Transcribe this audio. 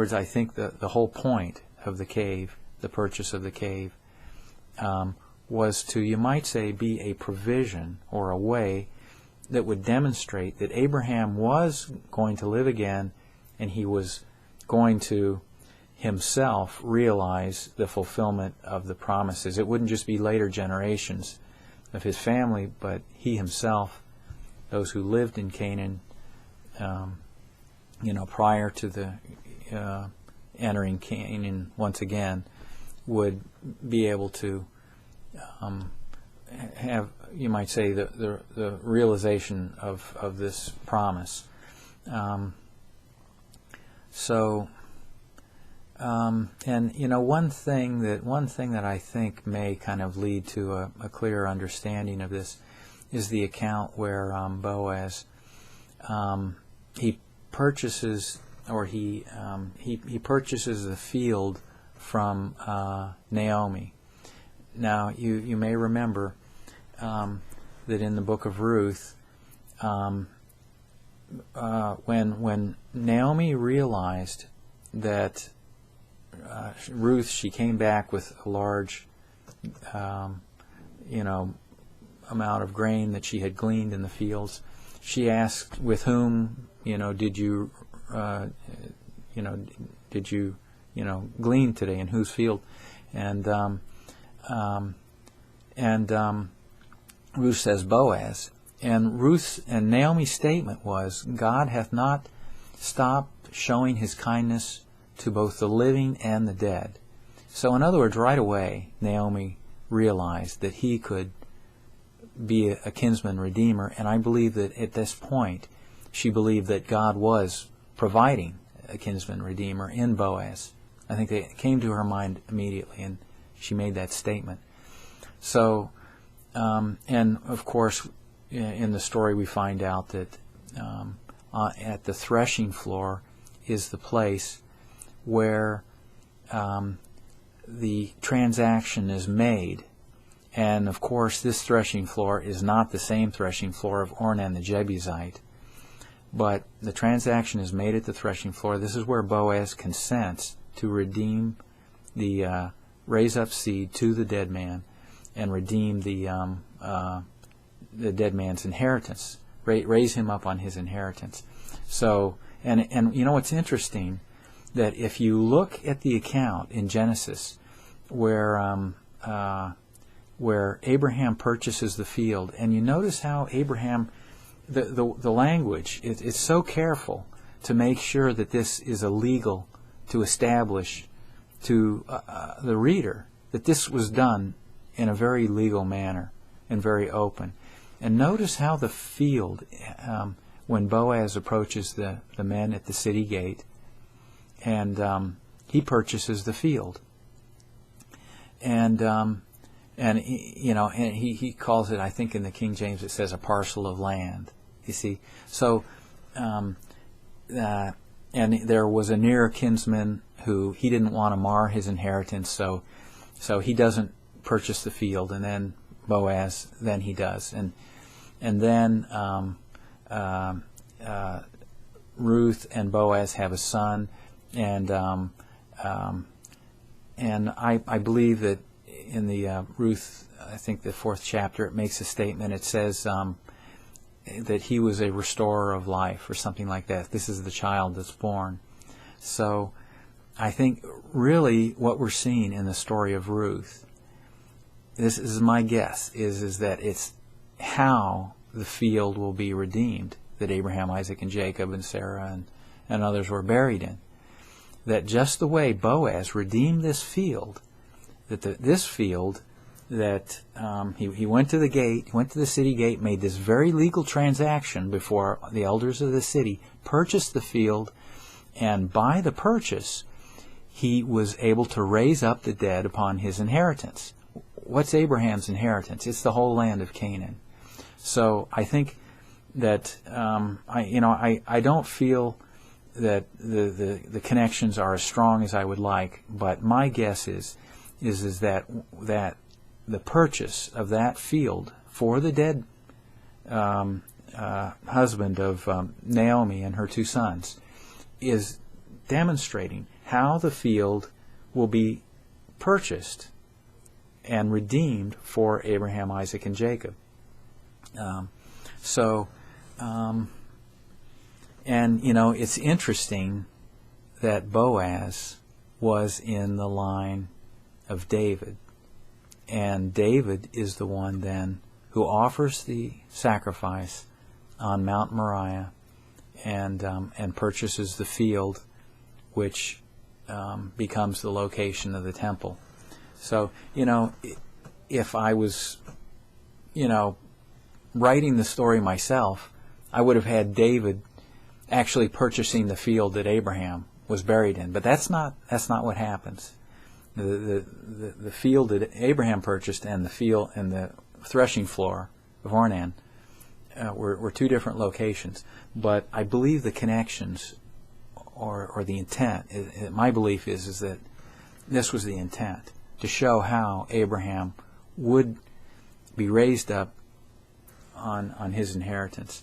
words, I think the whole point of the cave, the purchase of the cave, was to, you might say, be a provision or a way that would demonstrate that Abraham was going to live again, and he was going to himself realize the fulfillment of the promises. It wouldn't just be later generations of his family, but he himself, those who lived in Canaan, prior to the entering Canaan once again, would be able to have, you might say, the realization of this promise. One thing that I think may kind of lead to a clearer understanding of this is the account where Boaz he purchases the field from Naomi. Now you may remember that in the book of Ruth, when Naomi realized that Ruth, she came back with a large amount of grain that she had gleaned in the fields. She asked, "With whom did you glean today, in whose field?" And Ruth says, "Boaz." And Naomi's statement was, "God hath not stopped showing his kindness to both the living and the dead." So in other words, right away, Naomi realized that he could be a kinsman redeemer, and I believe that at this point she believed that God was providing a kinsman redeemer in Boaz. I think it came to her mind immediately, and she made that statement. So, and of course, in the story we find out that at the threshing floor is the place where the transaction is made. And of course, this threshing floor is not the same threshing floor of Ornan the Jebusite, but the transaction is made at the threshing floor. This is where Boaz consents to redeem raise up seed to the dead man and redeem the dead man's inheritance, raise him up on his inheritance. So, and it's interesting that if you look at the account in Genesis where Abraham purchases the field, and you notice how Abraham, the language, it's so careful to make sure that this is illegal, to establish to the reader that this was done in a very legal manner and very open. And notice how the field, when Boaz approaches the men at the city gate, and he purchases the field, and he calls it, I think in the King James it says, a parcel of land. You see, so and there was a near kinsman who he didn't want to mar his inheritance, so he doesn't purchase the field, and then Boaz, then he does, and then Ruth and Boaz have a son, and I believe that in the Ruth, I think the 4th chapter, it makes a statement. It says that he was a restorer of life, or something like that. This is the child that's born. So I think really what we're seeing in the story of Ruth, this is my guess, is that it's how the field will be redeemed that Abraham, Isaac, and Jacob, and Sarah, and others were buried in. That just the way Boaz redeemed this field, that this field, that he went to the gate, went to the city gate, made this very legal transaction before the elders of the city, purchased the field, and by the purchase, he was able to raise up the dead upon his inheritance. What's Abraham's inheritance? It's the whole land of Canaan. So I think that I don't feel that the connections are as strong as I would like, but my guess is that the purchase of that field for the dead husband of Naomi and her 2 sons is demonstrating how the field will be purchased and redeemed for Abraham, Isaac, and Jacob. And it's interesting that Boaz was in the line of David, and David is the one then who offers the sacrifice on Mount Moriah and purchases the field, which becomes the location of the temple. So, if I was, writing the story myself, I would have had David actually purchasing the field that Abraham was buried in. But that's not what happens. The field that Abraham purchased and the field and the threshing floor of Ornan were two different locations. But I believe the connections or the intent, my belief is that this was the intent, to show how Abraham would be raised up on his inheritance.